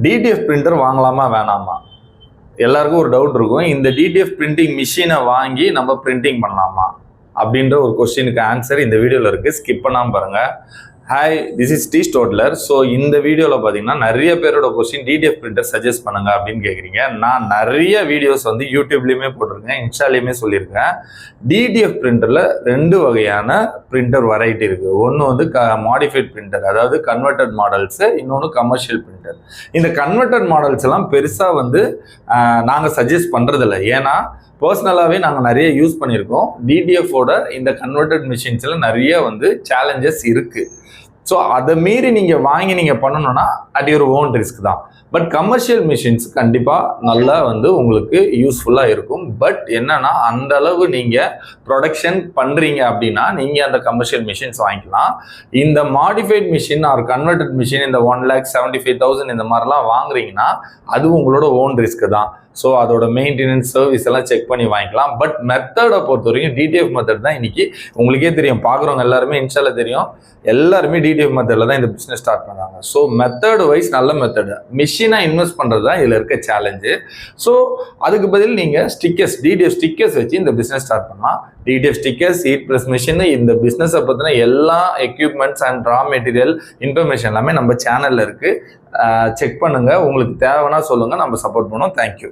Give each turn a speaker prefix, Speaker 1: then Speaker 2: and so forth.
Speaker 1: TTF printer வாங்கலாமா வேணாமா? எல்லாருக்கும் ஒரு டவுட் இருக்கும். இந்த டிடிஎஃப் பிரிண்டிங் மிஷினை வாங்கி நம்ம பிரிண்டிங் பண்ணலாமா அப்படின்ற ஒரு கொஸ்டினுக்கு ஆன்சர் இந்த வீடியோவில் இருக்குது. ஸ்கிப் பண்ணாமல் பாருங்கள். Hi, this is D Stotler. So இந்த வீடியோவில் பார்த்தீங்கன்னா நிறைய பேரோட கொஸ்டின் டிடிஎஃப் பிரிண்டர் சஜஸ்ட் பண்ணுங்க அப்படின்னு கேட்குறீங்க. நான் நிறைய வீடியோஸ் வந்து யூடியூப்லேயுமே போட்டிருக்கேன், இன்ஸ்டாலேயுமே சொல்லியிருக்கேன். டிடிஎஃப் பிரிண்டரில் 2 வகையான பிரிண்டர் வெரைட்டி இருக்குது. ஒன்று வந்து மாடிஃபைட் பிரிண்டர், அதாவது கன்வெர்டட் மாடல்ஸு, இன்னொன்று கமர்ஷியல் பிரிண்டர். இந்த கன்வெர்டட் மாடல்ஸ் எல்லாம் பெருசாக வந்து நாங்கள் சஜஸ்ட் பண்ணுறதில்ல. ஏன்னா பர்சனலாகவே நாங்கள் நிறைய யூஸ் பண்ணியிருக்கோம். டிடிஎஃபோட இந்த கன்வெர்டட் மிஷின்ஸில் நிறைய வந்து சேலஞ்சஸ் இருக்குது. ஸோ அதை மீறி நீங்கள் வாங்கி நீங்கள் பண்ணணும்னா அட் யுவர் ஓன் ரிஸ்க் தான். பட் கமர்ஷியல் மிஷின்ஸ் கண்டிப்பாக நல்லா வந்து உங்களுக்கு யூஸ்ஃபுல்லாக இருக்கும். பட் என்னன்னா அந்த அளவு நீங்கள் ப்ரொடக்ஷன் பண்ணுறீங்க அப்படின்னா நீங்கள் அந்த கமர்ஷியல் மிஷின்ஸ் வாங்கிக்கலாம். இந்த modified machine R converted machine இந்த 1,75,000 இந்த மாதிரிலாம் வாங்குறீங்கன்னா அது உங்களோட ஓன் ரிஸ்க் தான். ஸோ அதோட மெயின்டெனன்ஸ் சர்வீஸ் எல்லாம் செக் பண்ணி வாங்கிக்கலாம். பட் மெத்தடை பொறுத்த வரைக்கும் டிடிஎஃப் மெத்தட் தான் இன்னைக்கு உங்களுக்கே தெரியும், பார்க்குறவங்க எல்லாருமே இன்ஸ்டால தெரியும், எல்லாருமே டிடிஎஃப் மெத்தடில் தான் இந்த பிஸ்னஸ் ஸ்டார்ட் பண்ணுறாங்க. ஸோ மெத்தட் வைஸ் நல்ல மெத்தடு. மிஷினாக இன்வெஸ்ட் பண்ணுறது தான் இதில் இருக்க சேலஞ்சு. ஸோ அதுக்கு பதில் நீங்கள் ஸ்டிக்கர்ஸ், டிடிஎஃப் ஸ்டிக்கர்ஸ் வச்சு இந்த பிஸ்னஸ் ஸ்டார்ட் பண்ணலாம். DTF stickers, heat press machine, இந்த பிஸ்னஸை பற்றின எல்லா equipments and raw material information எல்லாமே நம்ம சேனலில் இருக்குது. செக் பண்ணுங்கள். உங்களுக்கு தேவைன்னா சொல்லுங்கள், நம்ம சப்போர்ட் பண்ணுவோம். தேங்க்யூ.